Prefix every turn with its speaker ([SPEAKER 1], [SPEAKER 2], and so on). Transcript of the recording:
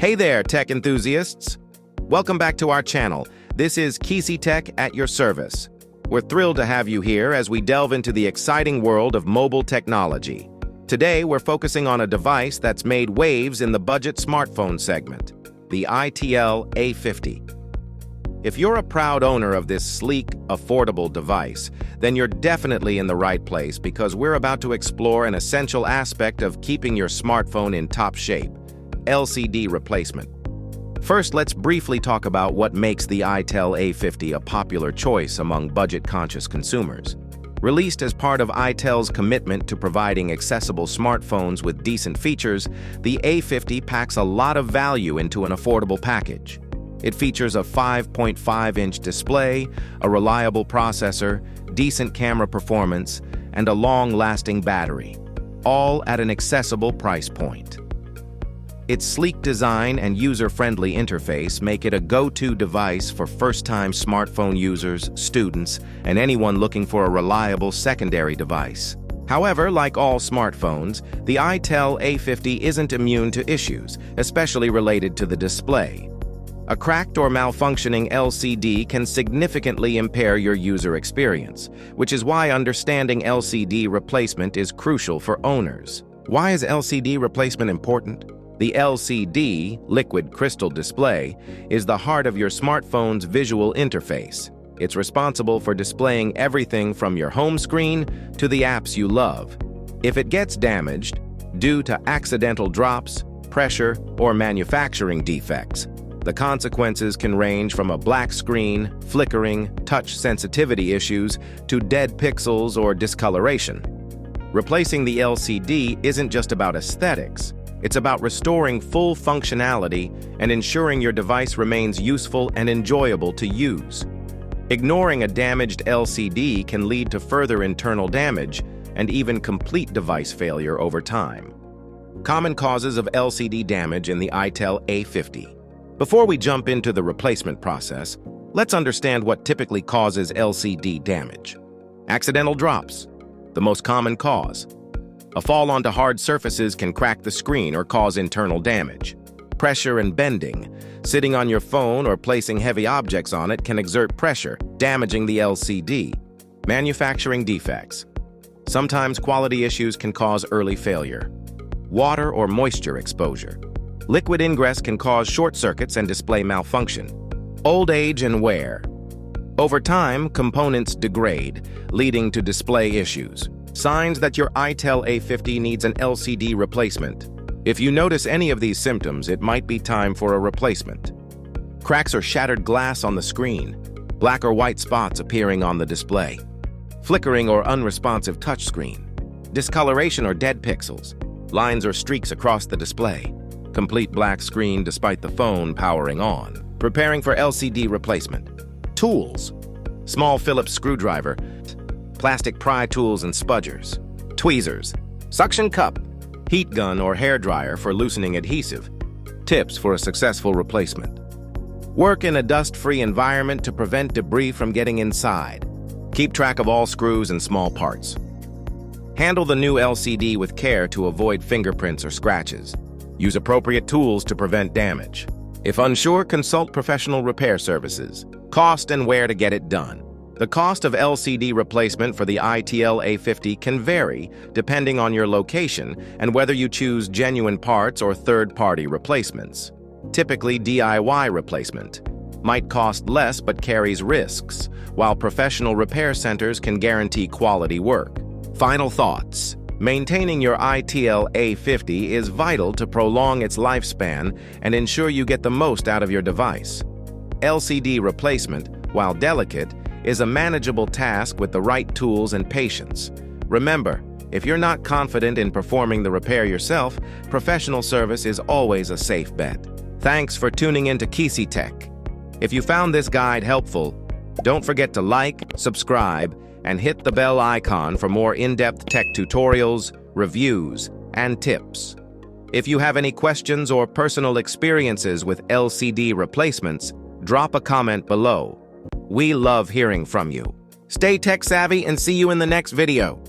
[SPEAKER 1] Hey there, tech enthusiasts! Welcome back to our channel. This is Keesey Tech at your service. We're thrilled to have you here as we delve into the exciting world of mobile technology. Today, we're focusing on a device that's made waves in the budget smartphone segment, the Itel A50. If you're a proud owner of this sleek, affordable device, then you're definitely in the right place because we're about to explore an essential aspect of keeping your smartphone in top shape: LCD replacement. First, let's briefly talk about what makes the Itel A50 a popular choice among budget-conscious consumers. Released as part of Itel's commitment to providing accessible smartphones with decent features, the A50 packs a lot of value into an affordable package. It features a 5.5-inch display, a reliable processor, decent camera performance, and a long-lasting battery, all at an accessible price point. Its sleek design and user-friendly interface make it a go-to device for first-time smartphone users, students, and anyone looking for a reliable secondary device. However, like all smartphones, the Itel A50 isn't immune to issues, especially related to the display. A cracked or malfunctioning LCD can significantly impair your user experience, which is why understanding LCD replacement is crucial for owners. Why is LCD replacement important? The LCD, liquid crystal display, is the heart of your smartphone's visual interface. It's responsible for displaying everything from your home screen to the apps you love. If it gets damaged due to accidental drops, pressure, or manufacturing defects, the consequences can range from a black screen, flickering, touch sensitivity issues, to dead pixels or discoloration. Replacing the LCD isn't just about aesthetics. It's about restoring full functionality and ensuring your device remains useful and enjoyable to use. Ignoring a damaged LCD can lead to further internal damage and even complete device failure over time. Common causes of LCD damage in the Itel A50. Before we jump into the replacement process, let's understand what typically causes LCD damage. Accidental drops, the most common cause. A fall onto hard surfaces can crack the screen or cause internal damage. Pressure and bending. Sitting on your phone or placing heavy objects on it can exert pressure, damaging the LCD. Manufacturing defects. Sometimes quality issues can cause early failure. Water or moisture exposure. Liquid ingress can cause short circuits and display malfunction. Old age and wear. Over time, components degrade, leading to display issues. Signs that your Itel A50 needs an LCD replacement. If you notice any of these symptoms, it might be time for a replacement. Cracks or shattered glass on the screen. Black or white spots appearing on the display. Flickering or unresponsive touchscreen. Discoloration or dead pixels. Lines or streaks across the display. Complete black screen despite the phone powering on. Preparing for LCD replacement. Tools. Small Phillips screwdriver. Plastic pry tools and spudgers. Tweezers. Suction cup. Heat gun or hair dryer for loosening adhesive. Tips for a successful replacement. Work in a dust-free environment to prevent debris from getting inside. Keep track of all screws and small parts. Handle the new LCD with care to avoid fingerprints or scratches. Use appropriate tools to prevent damage. If unsure, consult professional repair services. Cost and where to get it done. The cost of LCD replacement for the Itel A50 can vary depending on your location and whether you choose genuine parts or third-party replacements. Typically, DIY replacement might cost less but carries risks, while professional repair centers can guarantee quality work. Final thoughts. Maintaining your Itel A50 is vital to prolong its lifespan and ensure you get the most out of your device. LCD replacement, while delicate, is a manageable task with the right tools and patience. Remember, if you're not confident in performing the repair yourself, professional service is always a safe bet. Thanks for tuning in to Keesey Tech. If you found this guide helpful, don't forget to like, subscribe, and hit the bell icon for more in-depth tech tutorials, reviews, and tips. If you have any questions or personal experiences with LCD replacements, drop a comment below. We love hearing from you. Stay tech savvy and see you in the next video.